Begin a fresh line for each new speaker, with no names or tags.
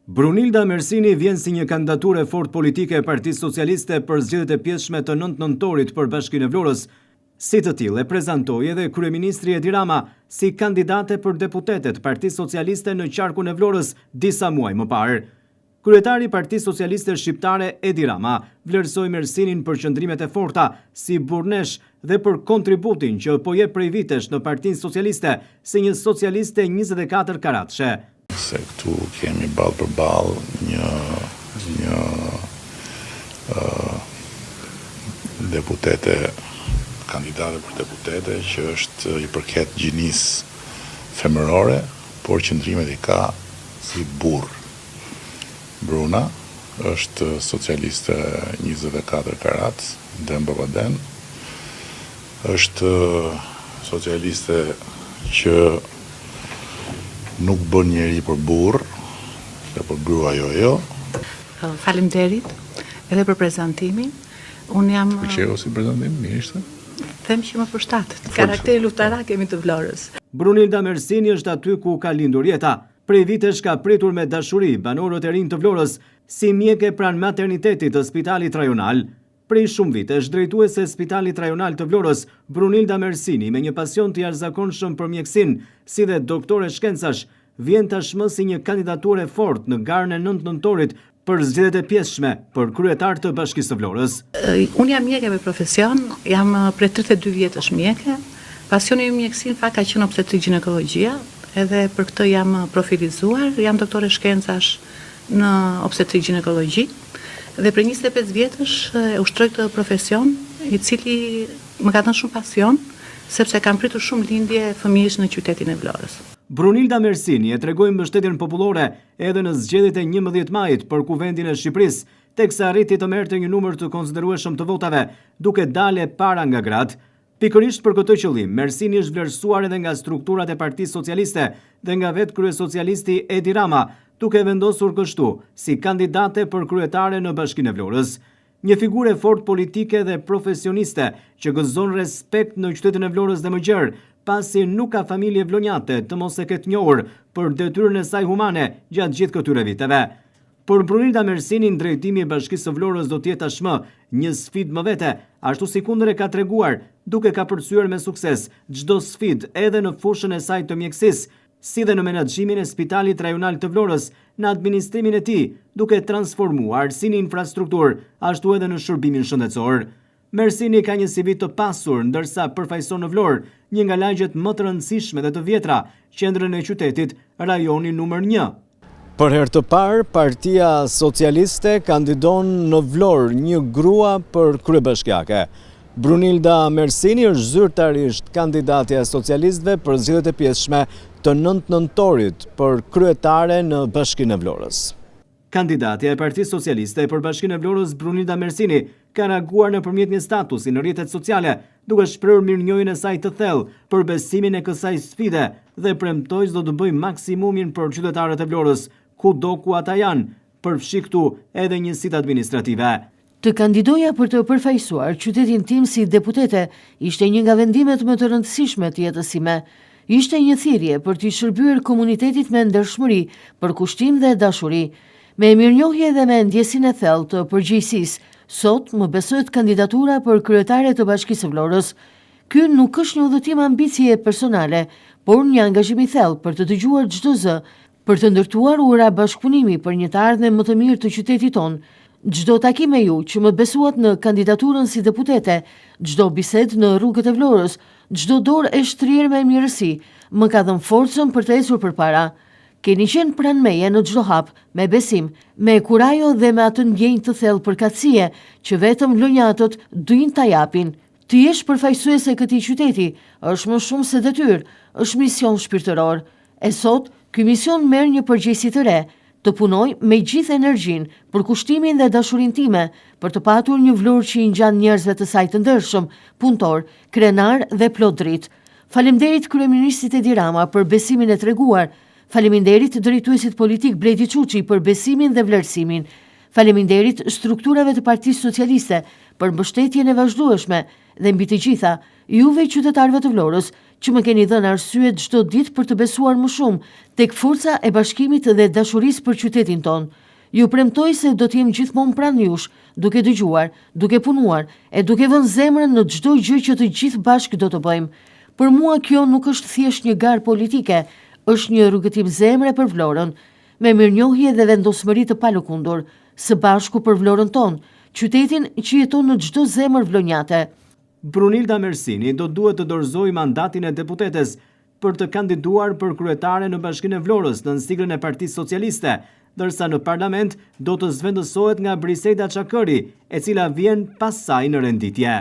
Brunilda Mersini vjen si një kandidaturë fort politike e Partisë Socialiste për zgjedhjet e pjesshme të 9 nëntorit për Bashkinë e Vlorës. Si të tillë e prezantoi edhe kryeministri Edi Rama si kandidate për deputetet Partisë Socialiste në qarkun e Vlorës disa muaj më parë. Kryetari i Partisë Socialiste Shqiptare Edi Rama vlerësoi Mersinin për qëndrimet e forta si burrnesh dhe për kontributin që po jep prej vitesh në Partinë Socialiste si një socialiste 24 karatëshe.
Se këtu kemi ballë për ballë një deputete, kandidate për deputete që është i përket gjinisë femërore, por qëndrimet i ka si burr. Bruna është socialiste 24 karat, den babaden, është socialiste që nuk bën njeri për burr, dhe për grua jo.
Faleminderit edhe për prezantimin. Unë jam...
Pëlqeu si prezantim, mirë ishte?
Them që më përshtat. Karakteri luftara kemi të Vlorës.
Brunilda Mersini është aty ku ka lindur jeta. Prej vitesh ka pritur me dashuri banorët e rinj të Vlorës si mjeke pranë maternitetit të Spitalit Rajonal. Prej shumë vitesh drejtuese e Spitalit Rajonal të Vlorës, Brunilda Mersini, me një pasion të jashtëzakonshëm për mjekësinë, si dhe doktore shkencash, vjen tashmë si një kandidaturë fort në garën e 9 nëntorit për zgjedhjet e pjesshme për kryetar të Bashkisë së Vlorës.
Unë jam mjeke me profesion, jam prej 32 vjetësh mjeke. Pasioni im mjekësinë ka qenë obstetrik ginekologjia, edhe për këtë jam profilizuar, jam doktore shkencash në obstetrik ginekologji. Dhe për 25 vjetësh e ushtroj këtë profesion, i cili më ka dhënë shumë pasion, sepse kam pritur shumë lindje fëmijësh në qytetin e Vlorës.
Brunilda Mersini e tregoi mbështetjen popullore edhe në zgjedhjet e 11 majit për Kuvendin e Shqipërisë, teksa arriti të merrte një numër të konsiderueshëm të votave, duke dalë para nga gratë. Pikërisht për këtë qëllim, Mersini është vlerësuar edhe nga strukturat e Partisë Socialiste dhe nga vetë kryesocialisti Edi Rama, duke vendosur kështu si kandidate për kryetare në Bashkinë e Vlorës. Një figurë fort politike dhe profesioniste që gëzon respekt në qytetin e Vlorës dhe më gjerë, pasi nuk ka familje vlonjate të mos e ketë njohur për detyrën e saj humane gjatë gjithë këtyre viteve. Por Brunilda Mersini në drejtimi i Bashkisë së Vlorës do të jetë tashmë një sfidë më vete, ashtu si kundër e ka treguar, duke ka përcyer me sukses çdo sfidë edhe në fushën e saj të mjekësisë, si dhe në menaxhimin e Spitalit Rajonal të Vlorës, në administrimin e tij, duke transformuar si në infrastrukturë, ashtu edhe në shërbimin shëndetësor. Mersini ka një CV të pasur, ndërsa përfaqëson në Vlorë, një nga lagjet më të rëndësishme dhe të vjetra, qendrën e qytetit, rajoni numër 1. Për herë të parë, Partia Socialiste kandidon në Vlorë një grua për kryebashkiake. Brunilda Mersini është zyrtarisht kandidatja e socialistëve për zgjedhjet e pjesshme të 9 nëntorit për kryetare në Bashkinë e Vlorës. Kandidatja e Partisë Socialiste për Bashkinë e Vlorës, Brunilda Mersini, ka reaguar nëpërmjet një statusi në rrjetet sociale, duke shprehur mirënjohjen e saj të thellë për besimin e kësaj sfide dhe premtoi se do të bëjë maksimumin për qytetarët e Vlorës, kudo ku ata janë, përfshi këtu edhe njësitë administrative.
Të kandidoja për të përfaqësuar qytetin tim si deputete ishte një nga vendimet më të rëndësishme të jetës time. Ishte një thirrje për të shërbyer komunitetit me ndershmëri, për kushtim dhe dashuri. Me mirënjohje dhe me ndjesinë e thellë të përgjegjësisë, sot më besohet kandidatura për kryetare të Bashkisë së Vlorës. Ky nuk është një udhëtim ambicie personale, por një angazhim i thellë për të dëgjuar çdo zë, për të ndërtuar ura bashkëpunimi për një të ardhme më të mirë të qytetit tonë. Çdo takim me ju që më besuat në kandidaturën si deputete, çdo bisedë në rrugët e Vlorës, çdo dorë e shtrirë me mirësi, më ka dhënë forcën për të ecur përpara. Keni qenë pranë meje në çdo hap, me besim, me kurajo dhe me atë ndjenjë të thellë përkatësie që vetëm vlonjatët duin ta japin. Të jesh përfaqësuese e këtij qyteti është më shumë se detyrë, është mision shpirtëror. E sot, ky mision merr një përgjegjësi të re, të punoj me gjithë energjinë për kushtimin dhe dashurinë time, për të patur një Vlorë që i ngjan njerëzve të saj të ndershëm, punëtor, krenar dhe plot dritë. Faleminderit kryeministrit Edi Rama për besimin e treguar. Faleminderit drejtuesit politik Bledi Çuçi për besimin dhe vlerësimin. Faleminderit strukturave të Partisë Socialiste për mbështetjen e vazhdueshme dhe mbi të gjitha, juve qytetarëve të Vlorës që më keni dhënë arsye çdo ditë për të besuar më shumë tek forca e bashkimit dhe dashurisë për qytetin tonë. Ju premtoj se do të jem gjithmonë pranë jush, duke dëgjuar, duke punuar e duke vënë zemrën në çdo gjë që të gjithë bashkë do të bëjmë. Për mua kjo nuk është thjesht një garë politike, është një rrugëtim zemre për Vlorën, me mirënjohje dhe vendosmëri të palëkundur, së bashku për Vlorën tonë, qytetin që jeton në çdo zemër vlonjate.
Brunilda Mersini do duhet të dorëzojë mandatin e deputetes për të kandiduar për kryetare në Bashkinë e Vlorës në siglën e Partisë Socialiste, ndërsa në parlament do të zvendësohet nga Briseida Çakëri, e cila vjen pas saj në renditje.